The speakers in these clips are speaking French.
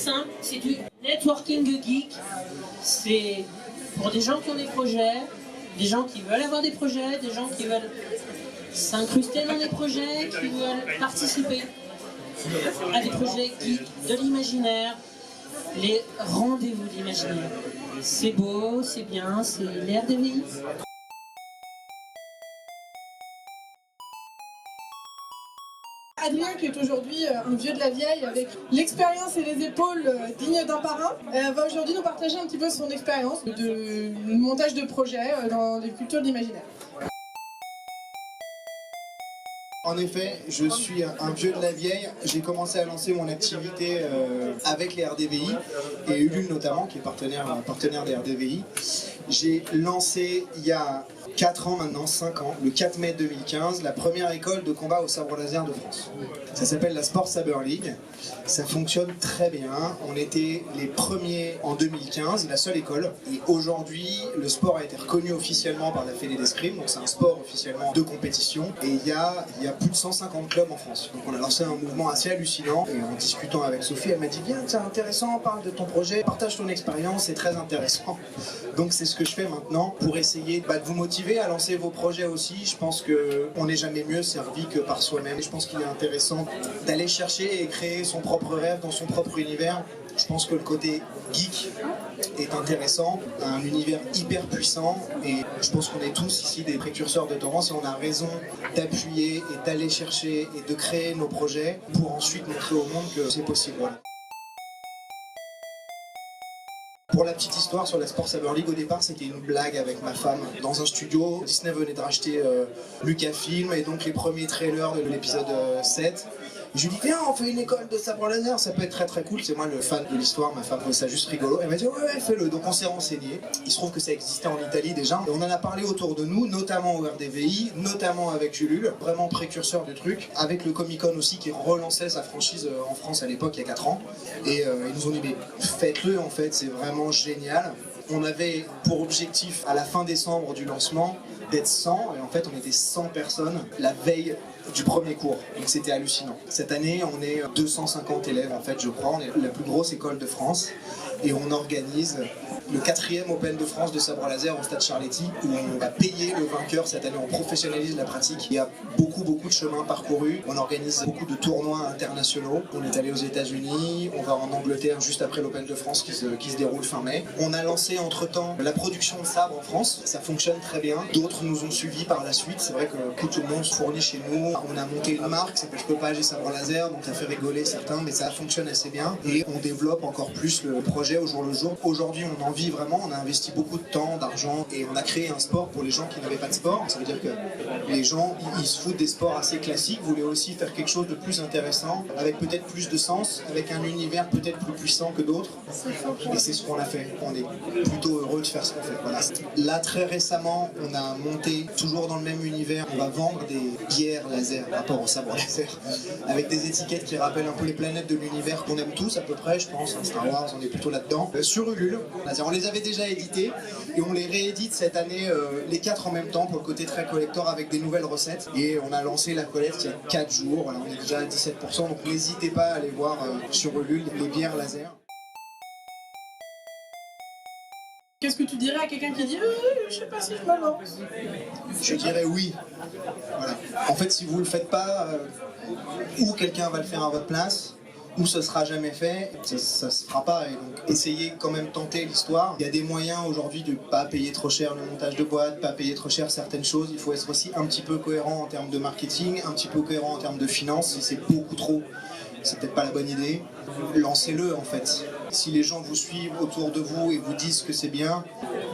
simple, c'est du networking geek. C'est pour des gens qui ont des projets, des gens qui veulent avoir des projets, des gens qui veulent s'incruster dans des projets, qui veulent participer à des projets geeks, de l'imaginaire, les rendez-vous de l'imaginaire. C'est beau, c'est bien, c'est l'RDVI. Adrien, qui est aujourd'hui un vieux de la vieille avec l'expérience et les épaules dignes d'un parrain, va aujourd'hui nous partager un petit peu son expérience de montage de projets dans les cultures de l'imaginaire. En effet, je suis un vieux de la vieille. J'ai commencé à lancer mon activité avec les RDVI et Ulule notamment, qui est partenaire des RDVI. J'ai lancé il y a 4 ans maintenant, 5 ans, le 4 mai 2015, la première école de combat au sabre laser de France. Ça s'appelle la Sport Saber League. Ça fonctionne très bien. On était les premiers en 2015, la seule école. Et aujourd'hui, le sport a été reconnu officiellement par la Fédé d'Escrime. Donc c'est un sport officiellement de compétition. Et il y a plus de 150 clubs en France. Donc on a lancé un mouvement assez hallucinant. Et en discutant avec Sophie, elle m'a dit « Viens, c'est intéressant, parle de ton projet, partage ton expérience, c'est très intéressant. » Donc c'est ce que je fais maintenant pour essayer de vous motiver à lancer vos projets aussi. Je pense qu'on n'est jamais mieux servi que par soi-même. Je pense qu'il est intéressant d'aller chercher et créer son propre rêve dans son propre univers. Je pense que le côté geek est intéressant, un univers hyper puissant, et je pense qu'on est tous ici des précurseurs de tendance et on a raison d'appuyer et d'aller chercher et de créer nos projets pour ensuite montrer au monde que c'est possible. Voilà. Pour la petite histoire sur la Sport Saber League, au départ c'était une blague avec ma femme. Dans un studio, Disney venait de racheter Lucasfilm et donc les premiers trailers de l'épisode 7. Je lui dis viens, on fait une école de sabre laser, ça peut être très très cool. C'est moi le fan de l'histoire, ma femme trouve ça juste rigolo. Elle m'a dit ouais fais-le, donc on s'est renseigné. Il se trouve que ça existait en Italie déjà. Et on en a parlé autour de nous, notamment au RDVI, notamment avec Ulule, vraiment précurseur du truc. Avec le Comic-Con aussi qui relançait sa franchise en France à l'époque il y a 4 ans. Et ils nous ont dit mais faites-le en fait, c'est vraiment génial. On avait pour objectif à la fin décembre du lancement d'être 100 et en fait on était 100 personnes la veille du premier cours, donc c'était hallucinant. Cette année on est 250 élèves en fait je crois, on est la plus grosse école de France et on organise le 4e Open de France de sabre laser au stade Charletti où on va payer le vainqueur cette année, on professionnalise la pratique. Il y a beaucoup de chemins parcourus, on organise beaucoup de tournois internationaux, on est allé aux États-Unis, on va en Angleterre juste après l'Open de France qui se déroule fin mai. On a lancé entre temps la production de sabre en France, ça fonctionne très bien, d'autres nous ont suivis par la suite, c'est vrai que tout le monde se fournit chez nous, on a monté une marque qui s'appelle Scopage et Sabre Laser, donc ça fait rigoler certains mais ça fonctionne assez bien et on développe encore plus le projet au jour le jour. Aujourd'hui on en vit vraiment, on a investi beaucoup de temps, d'argent et on a créé un sport pour les gens qui n'avaient pas de sport. Ça veut dire que les gens, ils se foutent des sports assez classiques, voulaient aussi faire quelque chose de plus intéressant, avec peut-être plus de sens, avec un univers peut-être plus puissant que d'autres. Et c'est ce qu'on a fait. On est plutôt heureux de faire ce qu'on fait. Voilà. Là, très récemment, on a monté, toujours dans le même univers, on va vendre des bières laser, rapport au sabre laser, avec des étiquettes qui rappellent un peu les planètes de l'univers qu'on aime tous à peu près, je pense. Star Wars, on est plutôt là-dedans. Sur Ulule, on les avait déjà édités et on les réédite cette année les 4 en même temps pour le côté très collector avec des nouvelles recettes et on a lancé la collecte il y a 4 jours, voilà, on est déjà à 17% donc n'hésitez pas à aller voir sur Ulule les bières laser. Qu'est-ce que tu dirais à quelqu'un qui dit je sais pas si je me lance? Je dirais oui. Voilà. En fait si vous le faites pas, ou quelqu'un va le faire à votre place, ou ce sera jamais fait, ça se fera pas. Et donc essayez quand même tenter l'histoire. Il y a des moyens aujourd'hui de pas payer trop cher le montage de boîte, pas payer trop cher certaines choses. Il faut être aussi un petit peu cohérent en termes de marketing, un petit peu cohérent en termes de finances. Si c'est beaucoup trop, c'est peut-être pas la bonne idée. Lancez-le en fait. Si les gens vous suivent autour de vous et vous disent que c'est bien,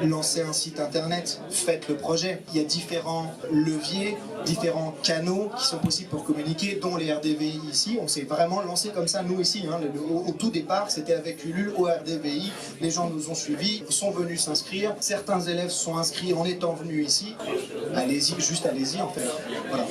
lancez un site internet, faites le projet. Il y a différents leviers, différents canaux qui sont possibles pour communiquer, dont les RDVI ici. On s'est vraiment lancé comme ça, nous ici. Hein. Au tout départ, c'était avec Ulule au RDVI. Les gens nous ont suivis, sont venus s'inscrire. Certains élèves sont inscrits en étant venus ici. Allez-y, juste allez-y en fait. Voilà.